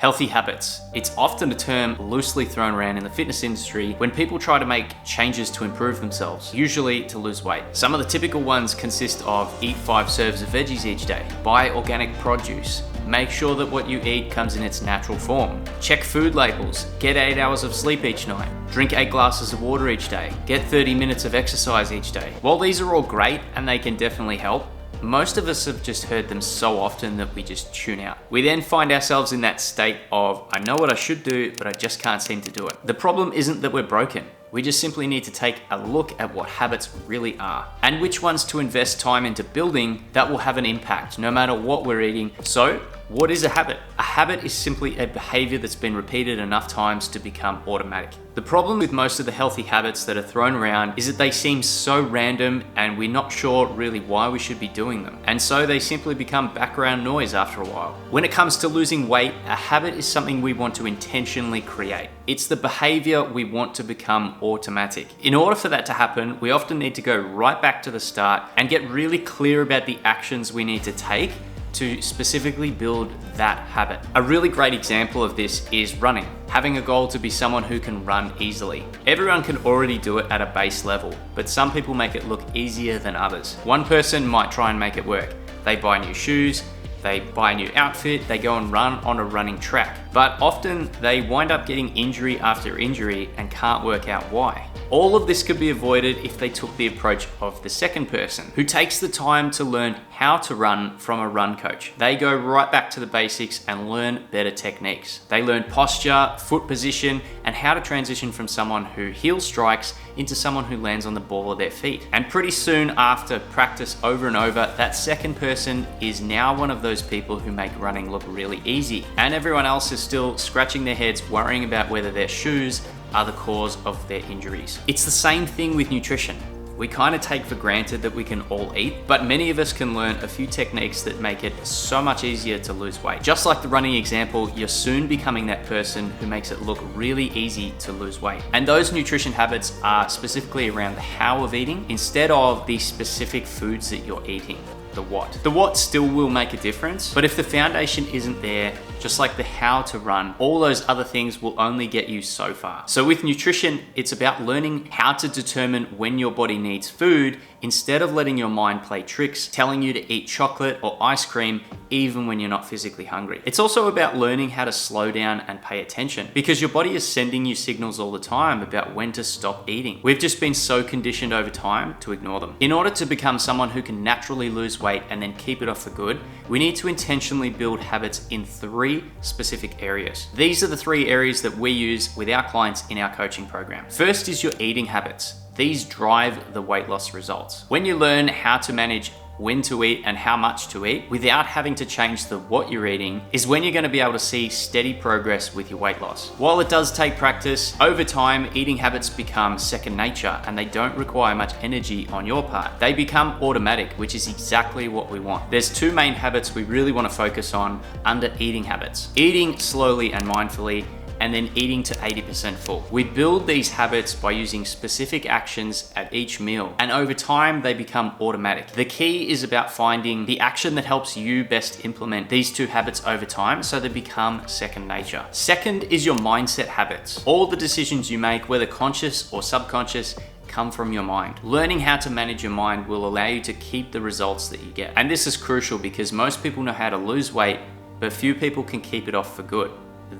Healthy habits. It's often a term loosely thrown around in the fitness industry when people try to make changes to improve themselves, usually to lose weight. Some of the typical ones consist of eat 5 serves of veggies each day, buy organic produce, make sure that what you eat comes in its natural form, check food labels, get 8 hours of sleep each night, drink 8 glasses of water each day, get 30 minutes of exercise each day. While these are all great and they can definitely help, most of us have just heard them so often that we just tune out. We then find ourselves in that state of, I know what I should do, but I just can't seem to do it. The problem isn't that we're broken. We just simply need to take a look at what habits really are and which ones to invest time into building that will have an impact no matter what we're eating. So, what is a habit? A habit is simply a behavior that's been repeated enough times to become automatic. The problem with most of the healthy habits that are thrown around is that they seem so random and we're not sure really why we should be doing them. And so they simply become background noise after a while. When it comes to losing weight, a habit is something we want to intentionally create. It's the behavior we want to become automatic. In order for that to happen, we often need to go right back to the start and get really clear about the actions we need to take to specifically build that habit. A really great example of this is running. Having a goal to be someone who can run easily. Everyone can already do it at a base level, but some people make it look easier than others. One person might try and make it work. They buy new shoes, they buy a new outfit, they go and run on a running track. But often they wind up getting injury after injury and can't work out why. All of this could be avoided if they took the approach of the second person, who takes the time to learn how to run from a run coach. They go right back to the basics and learn better techniques. They learn posture, foot position, and how to transition from someone who heel strikes into someone who lands on the ball of their feet. And pretty soon after practice over and over, that second person is now one of those people who make running look really easy. And everyone else is still scratching their heads, worrying about whether their shoes are the cause of their injuries. It's the same thing with nutrition. We kind of take for granted that we can all eat, but many of us can learn a few techniques that make it so much easier to lose weight. Just like the running example, you're soon becoming that person who makes it look really easy to lose weight. And those nutrition habits are specifically around the how of eating instead of the specific foods that you're eating. The what. The what still will make a difference, but if the foundation isn't there, just like the how to run, all those other things will only get you so far. So with nutrition, it's about learning how to determine when your body needs food instead of letting your mind play tricks, telling you to eat chocolate or ice cream even when you're not physically hungry. It's also about learning how to slow down and pay attention because your body is sending you signals all the time about when to stop eating. We've just been so conditioned over time to ignore them. In order to become someone who can naturally lose weight and then keep it off for good, we need to intentionally build habits in 3 specific areas. These are the 3 areas that we use with our clients in our coaching program. First is your eating habits. These drive the weight loss results. When you learn how to manage when to eat and how much to eat without having to change the what you're eating is when you're going to be able to see steady progress with your weight loss. While it does take practice, over time eating habits become second nature and they don't require much energy on your part. They become automatic, which is exactly what we want. There's 2 main habits we really want to focus on under eating habits. Eating slowly and mindfully, and then eating to 80% full. We build these habits by using specific actions at each meal, and over time they become automatic. The key is about finding the action that helps you best implement these 2 habits over time so they become second nature. Second is your mindset habits. All the decisions you make, whether conscious or subconscious, come from your mind. Learning how to manage your mind will allow you to keep the results that you get. And this is crucial because most people know how to lose weight, but few people can keep it off for good.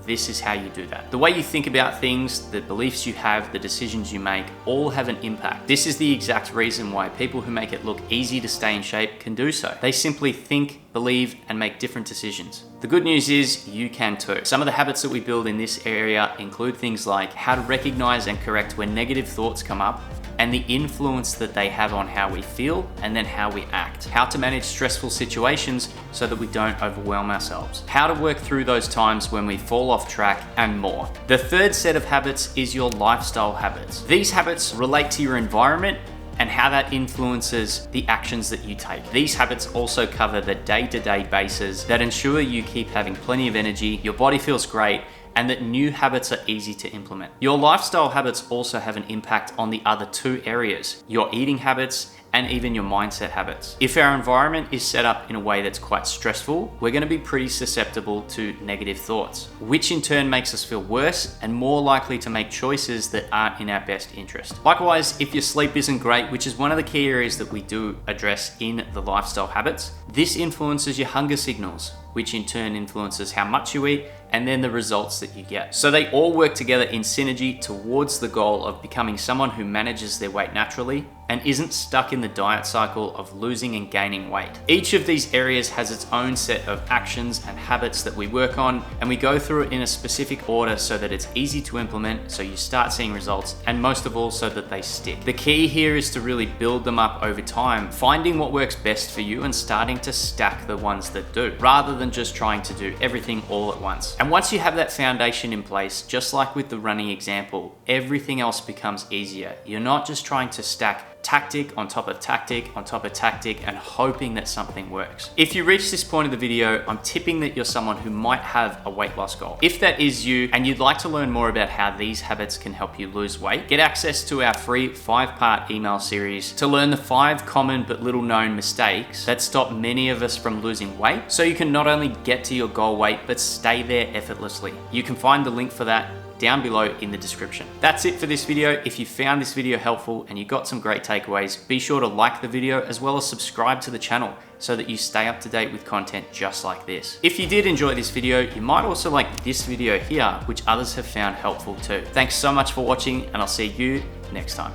This is how you do that. The way you think about things, the beliefs you have, the decisions you make, all have an impact. This is the exact reason why people who make it look easy to stay in shape can do so. They simply think, believe, and make different decisions. The good news is you can too. Some of the habits that we build in this area include things like how to recognize and correct when negative thoughts come up, and the influence that they have on how we feel and then how we act. How to manage stressful situations so that we don't overwhelm ourselves. How to work through those times when we fall off track, and more. The third set of habits is your lifestyle habits. These habits relate to your environment and how that influences the actions that you take. These habits also cover the day-to-day bases that ensure you keep having plenty of energy, your body feels great, and that new habits are easy to implement. Your lifestyle habits also have an impact on the other 2 areas, your eating habits and even your mindset habits. If our environment is set up in a way that's quite stressful, we're going to be pretty susceptible to negative thoughts, which in turn makes us feel worse and more likely to make choices that aren't in our best interest. Likewise, if your sleep isn't great, which is one of the key areas that we do address in the lifestyle habits, this influences your hunger signals, which in turn influences how much you eat and then the results that you get. So they all work together in synergy towards the goal of becoming someone who manages their weight naturally and isn't stuck in the diet cycle of losing and gaining weight. Each of these areas has its own set of actions and habits that we work on, and we go through it in a specific order so that it's easy to implement, so you start seeing results, and most of all, so that they stick. The key here is to really build them up over time, finding what works best for you and starting to stack the ones that do, rather than just trying to do everything all at once. And once you have that foundation in place, just like with the running example, everything else becomes easier. You're not just trying to stack tactic on top of tactic on top of tactic and hoping that something works. If you reach this point of the video, I'm tipping that you're someone who might have a weight loss goal. If that is you and you'd like to learn more about how these habits can help you lose weight, get access to our free 5-part email series to learn the 5 common but little known mistakes that stop many of us from losing weight, so you can not only get to your goal weight but stay there effortlessly. You can find the link for that down below in the description. That's it for this video. If you found this video helpful and you got some great takeaways, be sure to like the video as well as subscribe to the channel so that you stay up to date with content just like this. If you did enjoy this video, you might also like this video here, which others have found helpful too. Thanks so much for watching, and I'll see you next time.